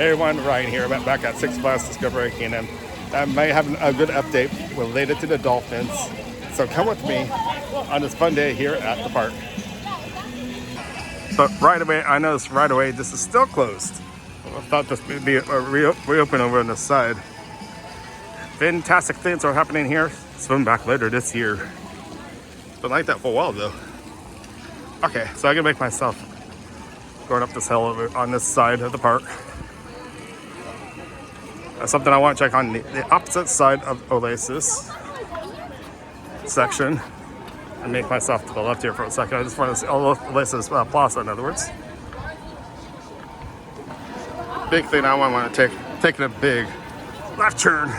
Hey everyone, Ryan here. I'm back at Six Flags Discovery Canyon. I might have a good update related to the Dolphins. So come with me on this fun day here at the park. But right away, I noticed right away this is still closed. I thought this would be reopen over on the side. Fantastic things are happening here. Swim back later this year. It's been like that for a while though. Okay, so I can make myself going up this hill over on this side of the park. That's something I want to check on the opposite side of Oasis section and make myself to the left here for a second. I just want to see Oasis Plaza, in other words. Big thing I want to taking a big left turn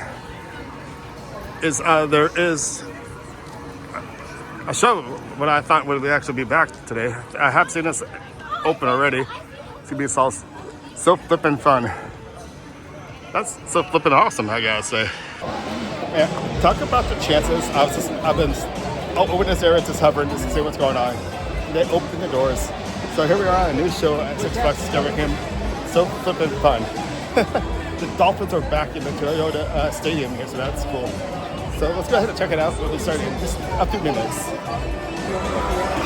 is there is a show what I thought would actually be back today. I have seen this open already. It's gonna be so flippin' fun. That's so flippin' awesome, I gotta say. Yeah, talk about the chances. I've been over this area just hovering just to see what's going on. They opened the doors. So here we are on a new show at Six Flags Discovery Canyon. So flippin' fun. The Dolphins are back in the Toyota Stadium here, so that's cool. So let's go ahead and check it out. We'll be starting in just a few minutes.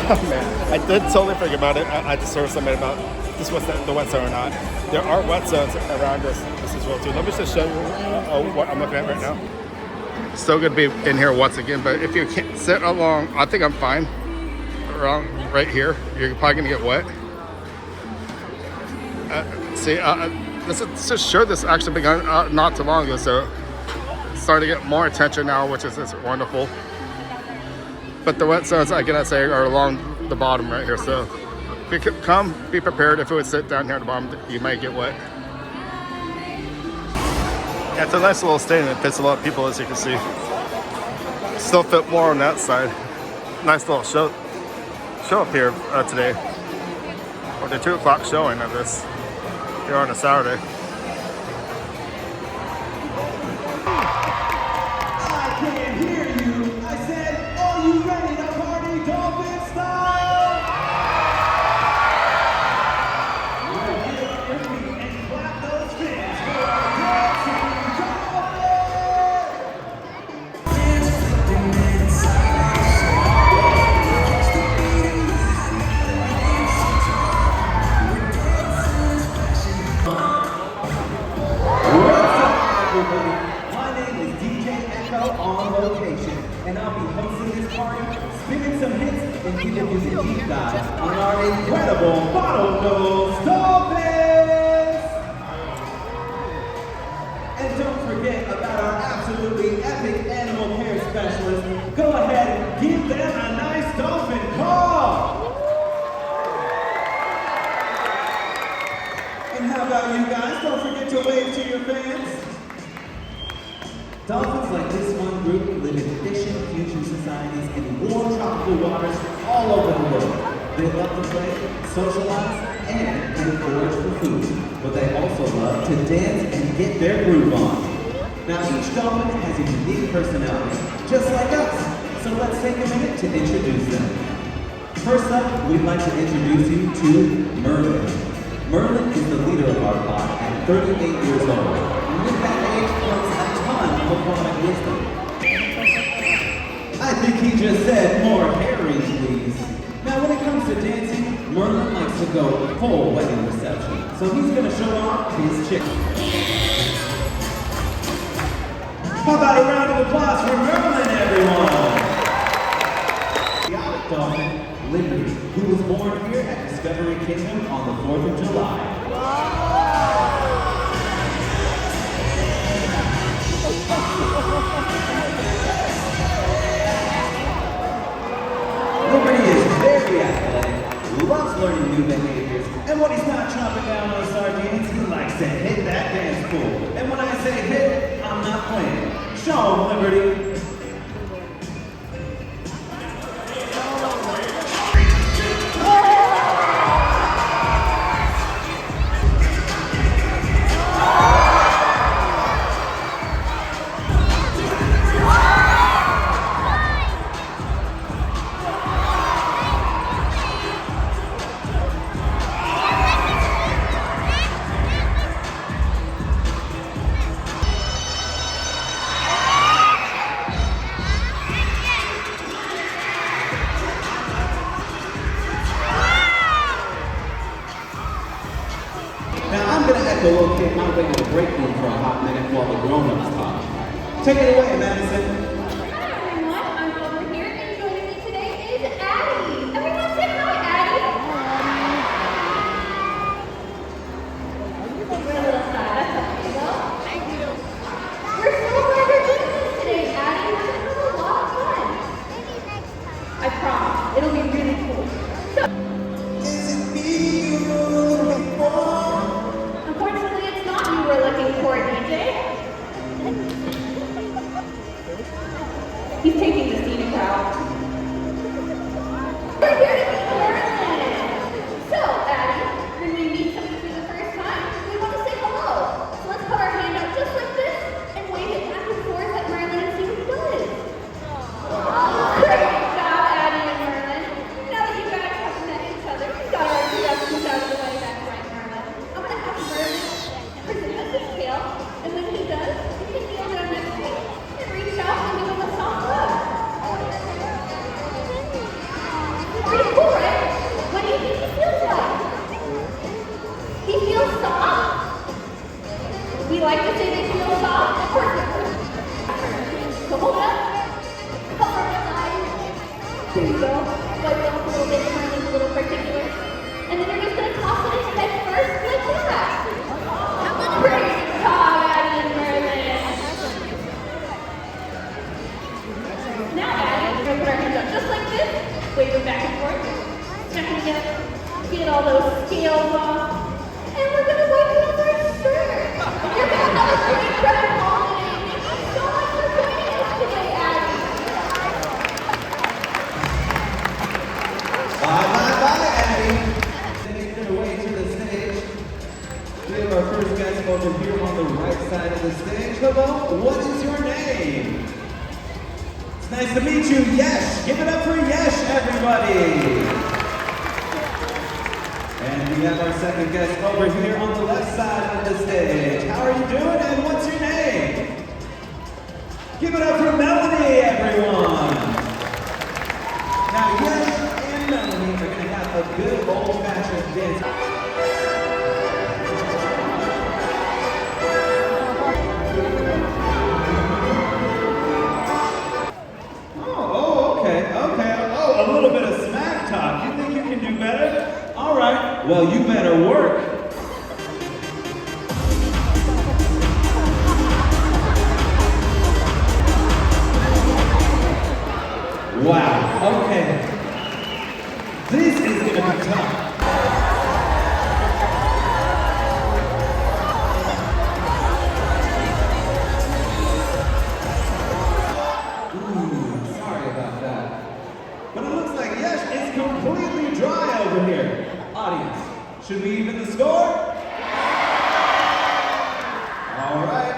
Oh man, I did totally forget about it. I just heard something about this was the wet zone or not. There are wet zones around this as well too. Let me just show you what I'm looking at right now. So good to be in here once again, but if you can't sit along, I think I'm fine. Around right here, you're probably gonna get wet. This is just sure this actually begun not too long ago, so it's starting to get more attention now, which is wonderful. But the wet zones, I gotta say, are along the bottom right here. So if you could come, be prepared. If it would sit down here at the bottom, you might get wet. Yeah, it's a nice little stadium. It fits a lot of people, as you can see. Still fit more on that side. Nice little show up here today. Or the 2 o'clock showing of this here on a Saturday. And I'll be hosting this party, spinning some hits, and giving you some deep dives on our incredible bottlenose Dolphins! And don't forget about our absolutely epic animal care specialist. Go ahead and give them a nice dolphin call! And how about you guys? Don't forget to wave to your fans. Dolphins like this one group live in fish and fusion societies in warm tropical waters all over the world. They love to play, socialize, and forage for food. But they also love to dance and get their groove on. Now each dolphin has a unique personality, just like us. So let's take a minute to introduce them. First up, we'd like to introduce you to Merlin. Merlin is the leader of our pod at 38 years old. And with that age comes a ton of aquatic wisdom. I think he just said more herring, please. Now when it comes to dancing, Merlin likes to go full wedding reception. So he's gonna show off his chick. How about a round of applause for Merlin, everyone? The other dolphin, Liberty, who was born here at Discovery Kingdom on the 4th of July. Liberty is very athletic, loves learning new behaviors, and when he's not chomping down on sardines, he likes to hit that dance pool. And when I say hit, I'm not playing. Show him, Liberty. Take it away, Madison. Hi everyone, I'm over here and joining me today is Addie. Everyone say hi, Addie. We're a little shy, that's okay though. Thank you. We're so glad you're doing this today, Addie. We're going to have a lot of fun. Maybe next time. I promise, it'll be really cool. Unfortunately, it's not you we're looking for, DJ. He's taking the scenic route. We're here to meet Merlin. So, Addie, when we meet somebody for the first time, we want to say hello. So let's put our hand up just like this and wave it back and forth at Merlin and see what he does. Great job, Addie and Merlin. Now that you guys have met each other, we got our introductions out of the way. That's right, Merlin. I'm going to have Merlin present us his tail, and when he does, you can kneel down next to him and reach out and give him a soft hug. Pretty cool, right? What do you think he feels like? He feels soft. We like to say they feel soft. Perfect. So hold up. Cover his eyes. There you go. Wipe it off a little bit. Merlin's a little particular. And then you're just going to toss it in head first like that. Great job, Addie and Merlin. Now, Addie, we're going to put our hands up just like this. Wave them back and forth. Check it again. Get all those scales off. And we're going to wave it over his shirt. You're going to have a great credit holiday. Thank you so much for joining us today, Addie. Bye, Addie. Taking it away to the stage. We have our first guest over here on the right side of the stage. Hello, what is your name? It's nice to meet you, Yesh. Give it up for Yesh, everybody. And we have our second guest over here on the left side of the stage. How are you doing and what's your name? Give it up for Melanie, everyone. Now, Yesh and Melanie are going to have a good old-fashioned dance. A little bit of smack talk. You think you can do better? All right. Well, you better work. Wow. Okay. This is going to be tough. Sorry about that. But it looks like Yesh is completely dry over here. Audience, should we even the score? All right.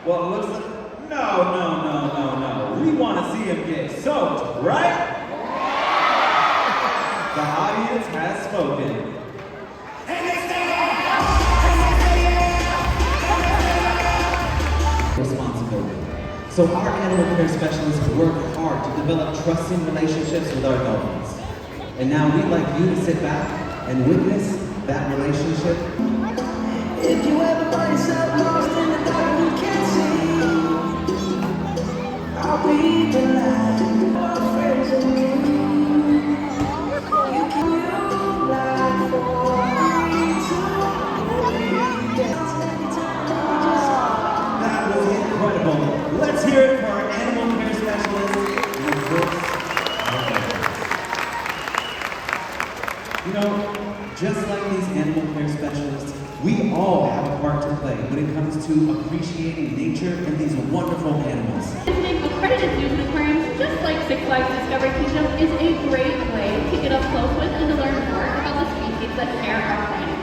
Well, it looks like... No. We want to see him get soaked, right? The audience has spoken. Responsibility. So our animal care specialists work hard to develop trusting relationships with our dolphins. And now we'd like you to sit back and witness that relationship. If you ever find yourself lost in the dark you can't see, I'll be the light, our friends and you. You can light for me too. That was incredible. Let's hear it for our animal care specialist, You know, just like these animal care specialists, we all have a part to play when it comes to appreciating nature and these wonderful animals. Visiting accredited zoos and aquariums, just like Six Flags Discovery Kingdom, is a great way to get up close with and to learn more about the species that share our planet.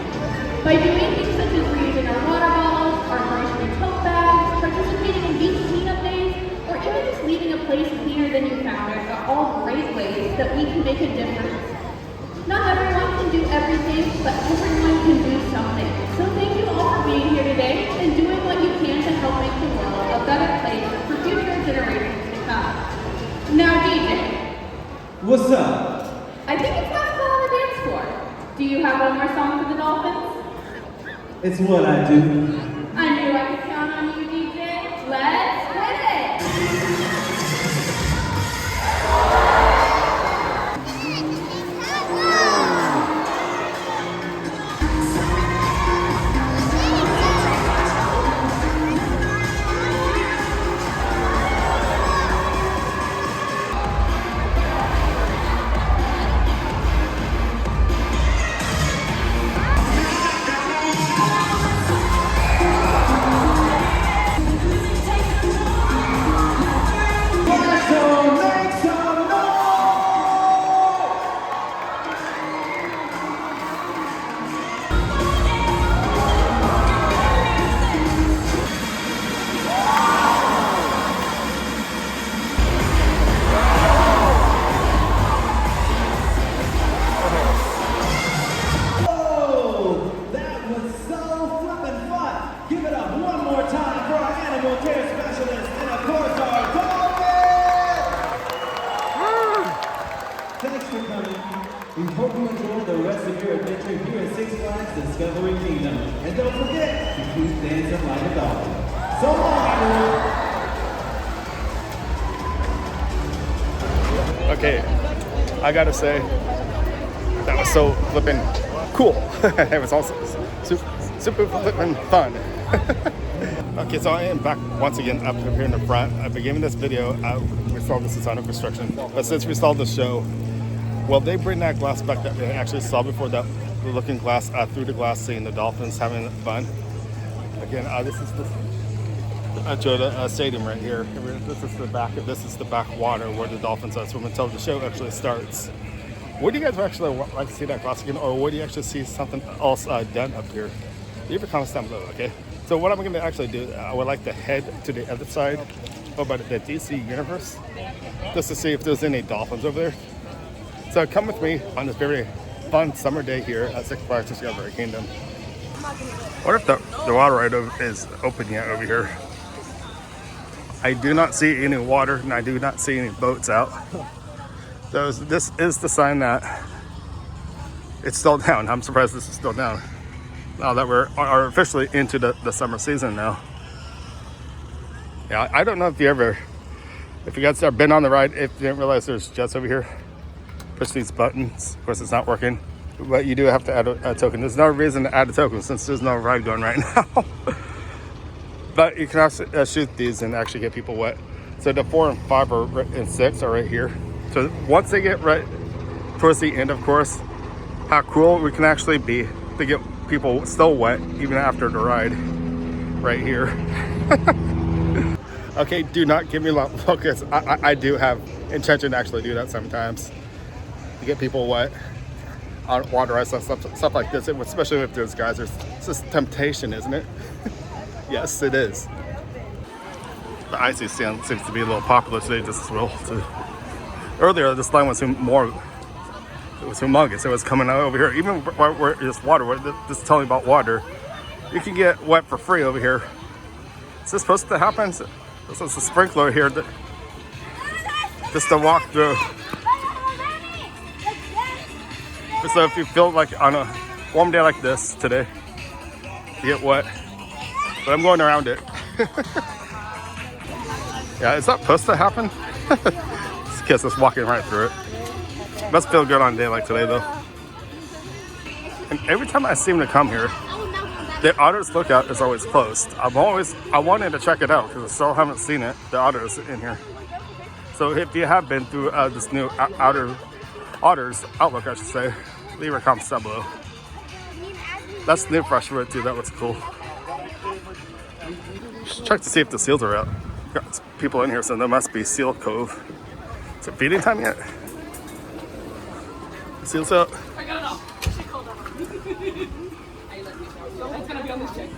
By doing things such as reusing our water bottles, our grocery tote bags, participating in beach cleanup days, or even just leaving a place cleaner than you found it are all great ways that we can make a difference. Not everyone can do everything, but everyone can do something. So thank you all for being here today and doing what you can to help make the world a better place for future generations to come. Now, DJ. What's up? I think it's time to call on the dance floor. Do you have one more song for the Dolphins? It's what I do. I knew I could count on you, DJ. Let's hit it! We hope you enjoy the rest of your adventure here at Six Flags Discovery Kingdom. And don't forget to keep dancing like a dolphin. So long, everyone. Okay, I gotta say, that was so flippin' cool. It was also super flippin' fun. Okay, so I am back once again up here in the front. I've been giving this video, we saw this is under construction, but since we saw the show, well, they bring that glass back that we actually saw before, that looking glass through the glass, seeing the dolphins having fun. Again, this is the stadium right here. This is the back water where the dolphins are swimming until the show actually starts. Would you guys actually like to see that glass again, or would you actually see something else done up here? Leave a comment down below, okay? So what I'm going to actually do, I would like to head to the other side over the DC universe, just to see if there's any dolphins over there. So come with me on this very fun summer day here at Six Flags Discovery Kingdom. What if the water ride is open yet over here? I do not see any water, and I do not see any boats out. So this is the sign that it's still down. I'm surprised this is still down, now that we're officially into the summer season now. Yeah, I don't know if you guys have been on the ride, if you didn't realize there's jets over here. Push these buttons. Of course, it's not working, but you do have to add a token. There's no reason to add a token since there's no ride going right now. But you can also shoot these and actually get people wet. So the 4 and 5 and 6 are right here. So once they get right towards the end, of course, how cool we can actually be to get people still wet even after the ride right here. Okay, do not give me long focus. I do have intention to actually do that sometimes, to get people wet on water rides, stuff like this, especially with those guys. It's just temptation, isn't it? Yes, it is. The icy sand seems to be a little popular today just as well too. Earlier, this line was humongous. It was coming out over here. Even where it's water, this is telling about water. You can get wet for free over here. Is this supposed to happen? This is a sprinkler here just to walk through. So if you feel like on a warm day like this today, you get wet. But I'm going around it. Yeah, is that supposed to happen? This kid's just walking right through it. Must feel good on a day like today though. And every time I seem to come here, the Otters Lookout is always closed. I wanted to check it out because I still haven't seen it. The Otters in here. So if you have been through this new Otters Outlook, I should say, leave a comment down below. That's new fresh fruit too. That looks cool. Just check to see if the seals are out. Got people in here, so there must be Seal Cove. Is it feeding time yet? Seals out. I got it off. She called off. That's gonna be on this check.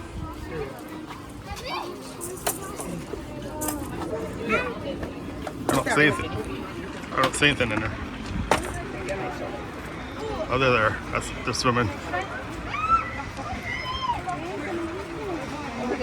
I don't see anything. I don't see anything in there. Oh, they're there. They're swimming. We're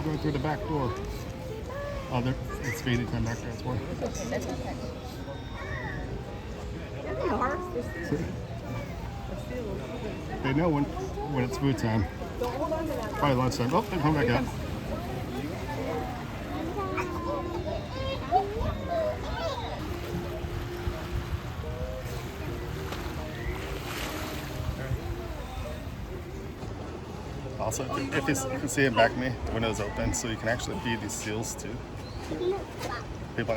going through the back door. Oh, it's feeding time back there as well. They know when it's food time. Probably lunchtime. Oh, they're coming back out. Also, if you can see it back me, the window's open, so you can actually feed these seals too. People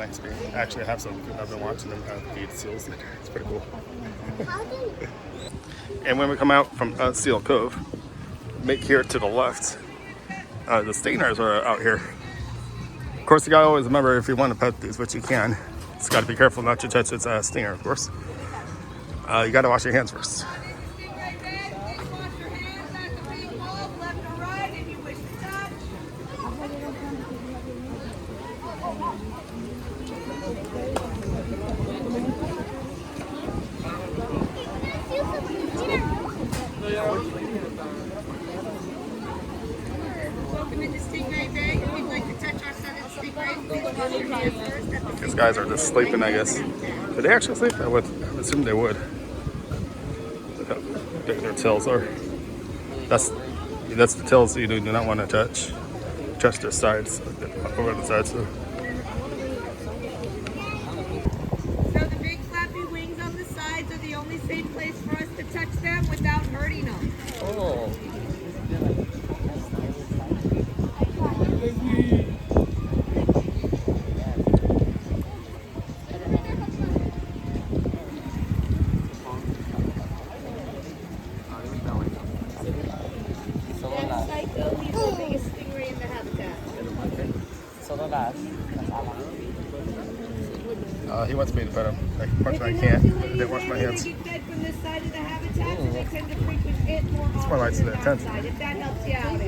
actually have some. I've been watching them feed seals. It's pretty cool. And when we come out from Seal Cove, make here to the left, the stingrays are out here. Of course, you gotta always remember if you want to pet these, which you can, just gotta be careful not to touch its stinger, of course. You gotta wash your hands first. These guys are just sleeping, I guess. Do they actually sleep? I would assume they would. Look how big their tails are. That's the tails you do not want to touch. Touch their sides, over the sides. So. So the big flappy wings on the sides are the only safe place for us to touch them without hurting them. Oh. Psycho, he's the biggest stingray in the habitat. He wants me to pet him. Unfortunately, I can't. I didn't wash my hands. They get fed from this side of the habitat, so they tend to frequent it more more often like than the that tent. side, if that helps you out.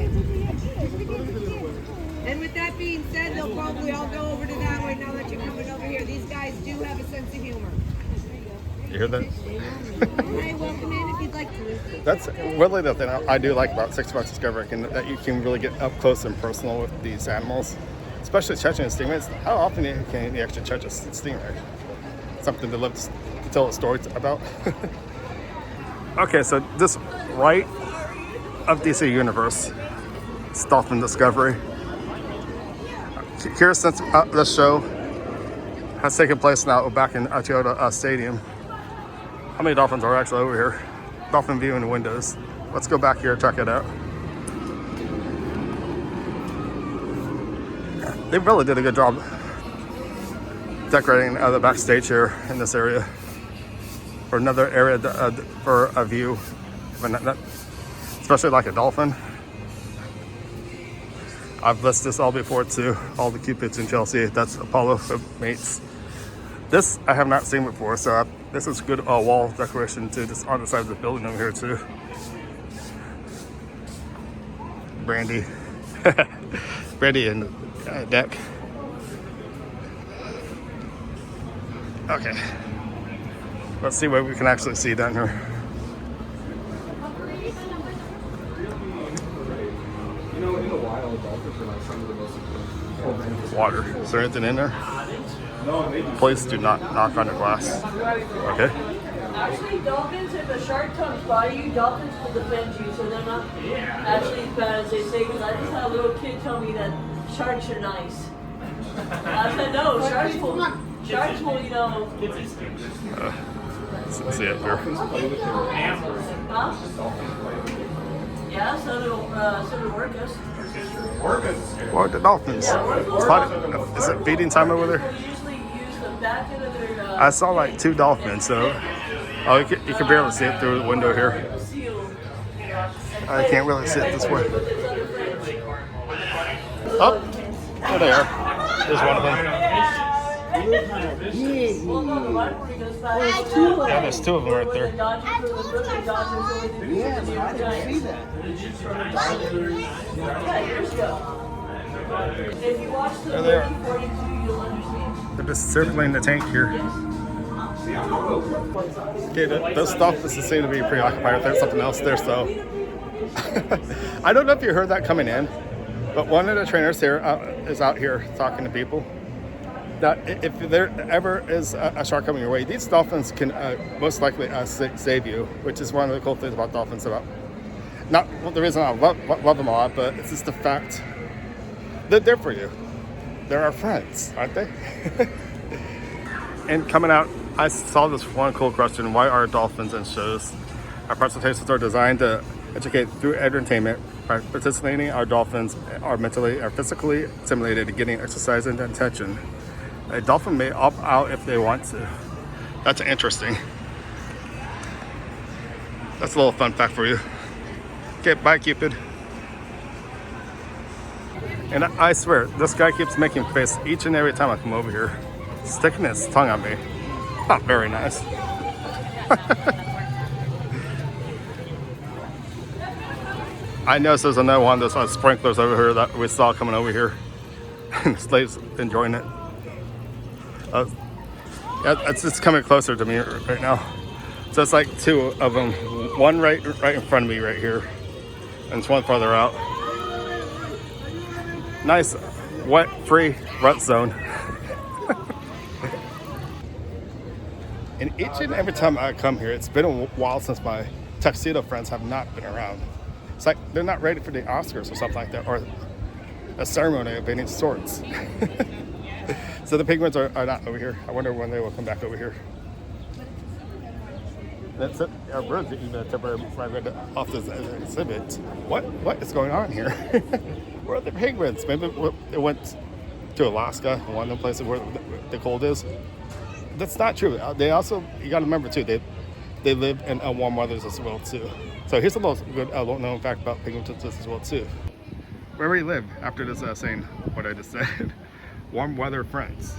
And with that being said, they'll probably all go over to that way now that you're coming over here. These guys do have a sense of humor. You hear that? Hey, welcome in if you'd like to. That's really the thing I do like about Six Flags Discovery, that you can really get up close and personal with these animals, especially catching a stingray. How often can you actually catch a stingray? Something to live to tell a story about. Okay, so this right of DC Universe, it's Dolphin Discovery. Here, since the show has taken place now back in Toyota Stadium, how many dolphins are actually over here? Dolphin view in the windows. Let's go back here and check it out. They really did a good job decorating the backstage here in this area for another area for a view, especially like a dolphin. I've listed this all before too. All the Cupids in Chelsea. That's Apollo mates. This I have not seen before, so this is good wall decoration too, just on the side of the building over here too. Brandy. Brandy and deck. Okay. Let's see what we can actually see down here. You know, in the wild, dolphins are like some of the most important. Water. Is there anything in there? No, maybe. Please do not knock on the glass. Okay. Actually, dolphins, if a shark comes by you, dolphins will defend you, so they're not actually as bad as they say. Because I just had a little kid tell me that sharks are nice. I said, no, sharks will, you know. Let's see it here. Huh? Yeah, so do orcas. Well, the dolphins. Is it feeding time over there? They usually use the back end of their I saw like 2 dolphins, so you can barely see it through the window here. seal. I can't really see it this way. Oh, there they are. There's one of them. Well, no, the rivalry goes back Yeah, there's 2 of them right there. Yeah, years ago. If you watch the There they are. 42, you'll understand. They're just circling the tank here. Okay, those dolphins seem to be preoccupied. There's something else there, so. I don't know if you heard that coming in, but one of the trainers here is out here talking to people. That if there ever is a shark coming your way, these dolphins can most likely save you, which is one of the cool things about dolphins. About not the reason I love them a lot, but it's just the fact that they're for you. They're our friends, aren't they? And coming out, I saw this one cool question: why are dolphins in shows? Our presentations are designed to educate through entertainment. By participating, our dolphins are physically stimulated, getting exercise and attention. A dolphin may opt out if they want to. That's interesting. That's a little fun fact for you. Okay, bye, Cupid. And I swear, this guy keeps making face each and every time I come over here, sticking his tongue on me. Not very nice. I noticed there's another one of those sprinklers over here that we saw coming over here. And the slave's enjoying it. It's just coming closer to me right now. So it's like 2 of them. One right in front of me right here. And it's one farther out. Nice wet-free rut zone. And each and every time I come here, it's been a while since my tuxedo friends have not been around. It's like they're not ready for the Oscars or something like that, or a ceremony of any sorts. So the penguins are not over here. I wonder when they will come back over here. That's it. Our birds even a temporary migrated off this exhibit. What is going on here? Where are the penguins? Maybe it went to Alaska, one of the places where the cold is. That's not true. They also, you got to remember too, they live in warm weathers as well too. So here's a little good known fact about penguins as well too. Where we live after this saying what I just said. Warm weather friends.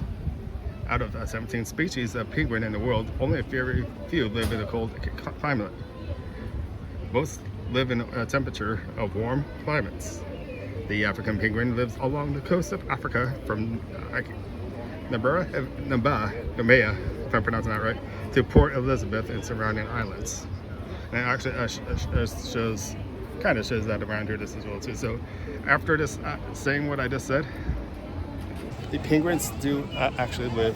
Out of 17 species of penguin in the world, only a very few live in a cold climate. Most live in a temperature of warm climates. The African penguin lives along the coast of Africa from Namibia, if I'm pronouncing that right, to Port Elizabeth and surrounding islands. And it actually kind of shows that around here just as well too. So after this saying what I just said, the penguins do actually live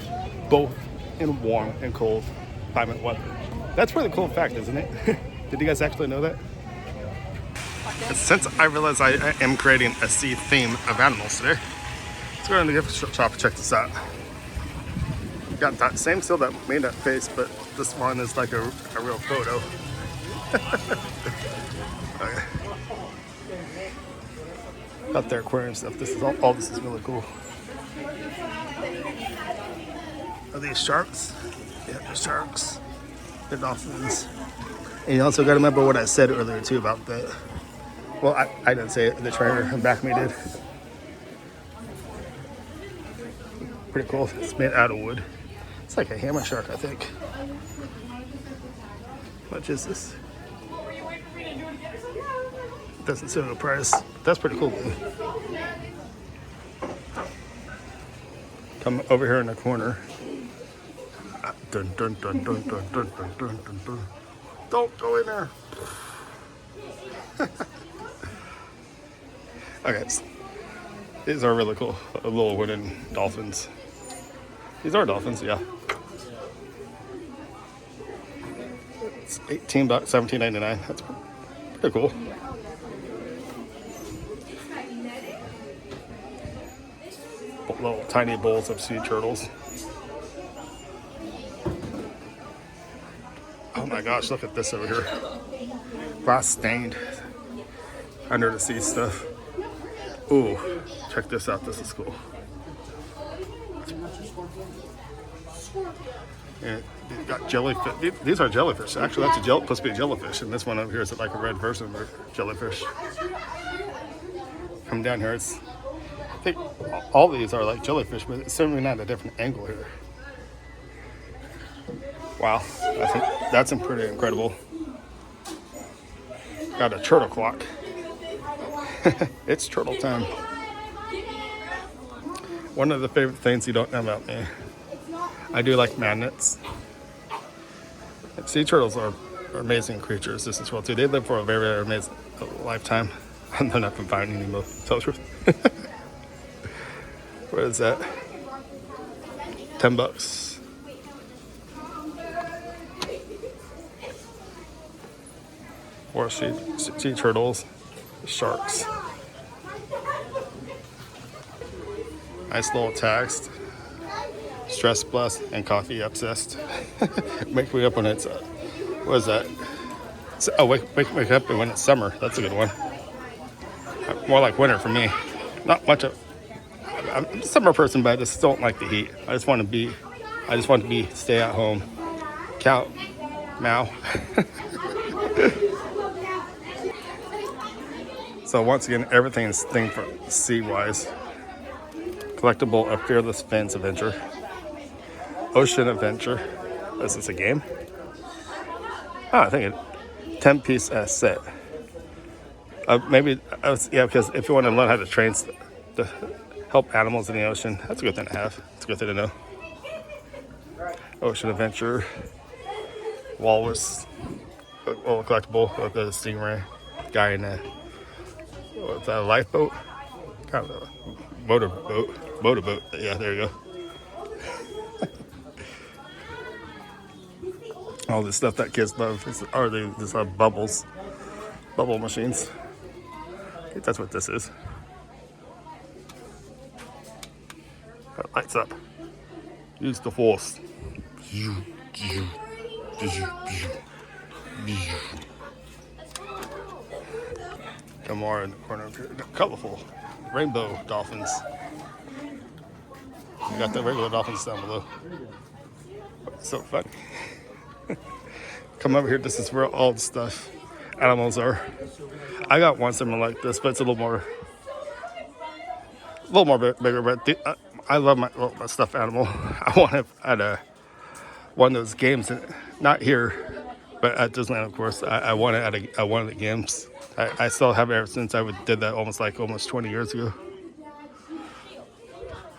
both in warm and cold climate weather. That's really cool fact, isn't it? Did you guys actually know that? Since I realized I am creating a sea theme of animals today, let's go to the gift shop and check this out. Got that same still that made that face, but this one is like a real photo. Okay. Got their aquarium stuff. This is all this is really cool. Are these sharks? Yeah, they're sharks. They're dolphins. And you also got to remember what I said earlier too about the. Well, I didn't say it. The trainer in back of me did. Pretty cool. It's made out of wood. It's like a hammer shark, I think. How much is this? Doesn't say the price. That's pretty cool. Come over here in the corner. Dun, dun, dun, dun, dun, dun, dun, dun, dun, dun. Don't go in there. Okay, these are really cool. Little wooden dolphins. These are dolphins, yeah. It's $18, $17.99. That's pretty cool. Little tiny bowls of sea turtles. Oh my gosh, look at this over here. Glass stained under the sea stuff. Ooh, check this out. This is cool. And you've got jellyfish. These are jellyfish. Actually, that's supposed to be a jellyfish, and this one over here is like a red version of a jellyfish. Come down here. I think all these are like jellyfish, but it's certainly not a different angle here. Wow, I think that's pretty incredible. Got a turtle clock. It's turtle time. One of the favorite things you don't know about me, I do like magnets. And sea turtles are amazing creatures. This as well too. They live for a very, very amazing lifetime. They're not confined anymore. Tell the truth. What is that? $10. Or sea turtles, sharks. Nice little text. Stress blessed and coffee obsessed. Wake me up when it's what is that? Wake up when it's summer. That's a good one. More like winter for me. Not much of. I'm a summer person, but I just don't like the heat. I just want to be stay at home. Cow, meow. So once again, everything is themed for sea-wise. Collectible, a Fearless Fins Adventure. Ocean Adventure. Is this a game? Oh, I think it 10-piece set. Because if you want to learn how to train to help animals in the ocean, that's a good thing to have. It's a good thing to know. Ocean Adventure. Walrus. Collectible with the Stingray. Guy in a lifeboat. Kind of motorboat. Yeah, there you go. All this stuff that kids love are these bubble machines. I think that's what this is. That lights up. Use the force. Come more in the corner. Colorful rainbow dolphins. You got the regular dolphins down below. So fun. Come over here. This is where all the stuff animals are. I got one similar like this, but it's a little more bigger. But I love my stuffed animal. I want it at one of those games, not here, but at Disneyland, of course. I want it at one of the games. I still have it ever since I did that almost 20 years ago.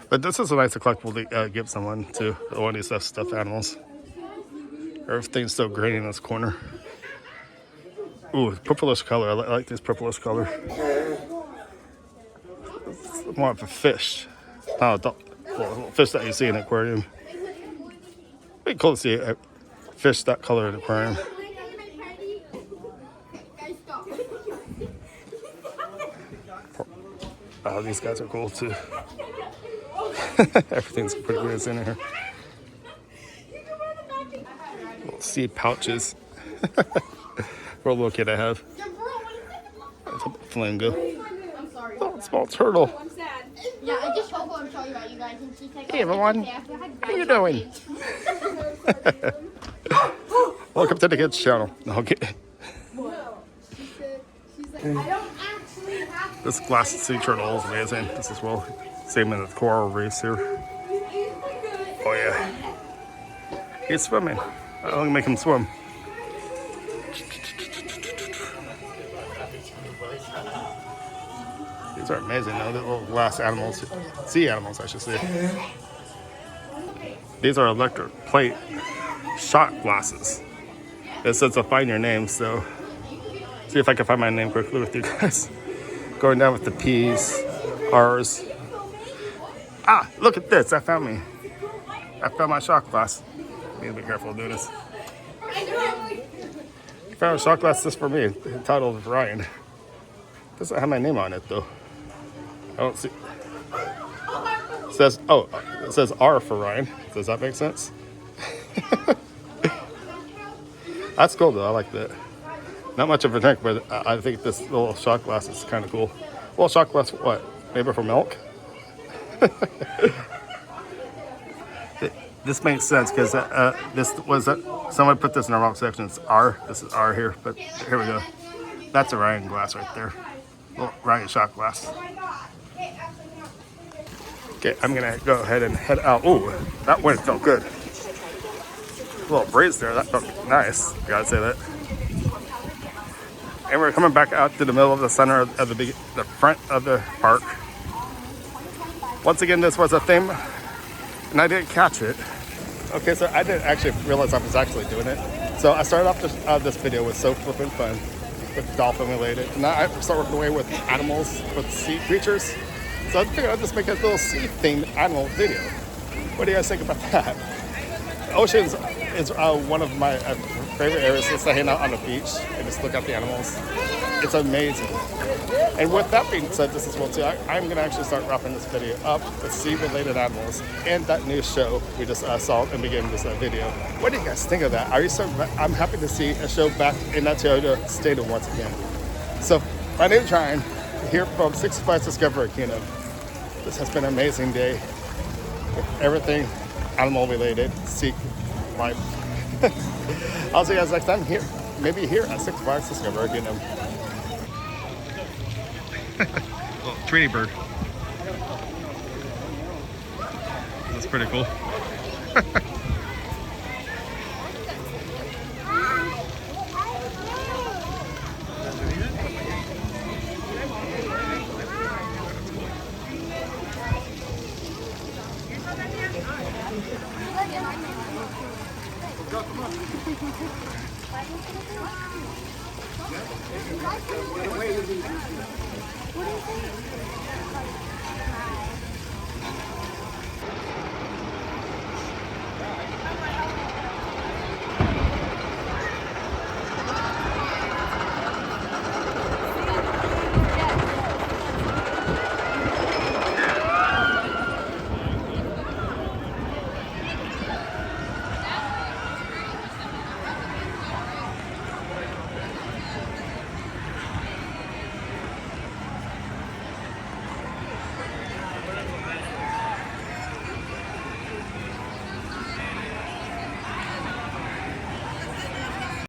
But this is a nice collectible to give someone too. One of these stuffed animals. Everything's so green in this corner. Ooh, purplish color. I like this purplish color. It's more of a fish. Not a fish that you see in an aquarium. Pretty cool to see a fish that color in an aquarium. Oh, these guys are cool too. Everything's pretty weird in here. Little seed pouches. For a little kid I have. That's a flamingo. Oh, small turtle. Yeah, I just hope I'm showing about you guys and she's like, hey everyone, how you doing? Welcome to the kids channel. No, okay. This glass sea turtle is amazing. This is same in the coral reefs here. Oh yeah. He's swimming. I'm gonna make him swim. These are amazing though, the little glass animals, sea animals I should say. These are electric plate shot glasses. It says to find your name, so see if I can find my name quickly with you guys. Going down with the P's, R's. Ah, look at this, I found my shot glass. Need to be careful of doing this. I found a shot glass just for me, entitled Ryan. Doesn't have my name on it though. I don't see. It says R for Ryan. Does that make sense? That's cool though. I like that. Not much of a drink, but I think this little shot glass is kind of cool. Well, shot glass, what? Maybe for milk? This makes sense because someone put this in the wrong section. It's R. This is R here, but here we go. That's a Ryan glass right there. Little Ryan shot glass. Okay, I'm gonna go ahead and head out. Ooh, that wind felt good. A little breeze there. That felt nice. Gotta say that. And we're coming back out to the middle of the center of the front of the park. Once again, this was a theme, and I didn't catch it. Okay, so I didn't actually realize I was actually doing it. So I started off this video with Flippin Fun, with dolphin related. Now I start working away with animals, with sea creatures. So I figured I'd just make a little sea themed animal video. What do you guys think about that? The ocean is one of my favorite areas just to hang out on the beach and just look at the animals. It's amazing. And with that being said, this is well too, I'm gonna actually start wrapping this video up with sea related animals and that new show we just saw in the beginning of this video. What do you guys think of that? I'm happy to see a show back in that Toyota Stadium once again. So my name's Ryan, here from Six Flags Discovery Kingdom. This has been an amazing day with everything animal related, sea life. I'll see you guys next time here, maybe here at Six Flags Discovery Kingdom. Little Tweety bird. That's pretty cool. What is it?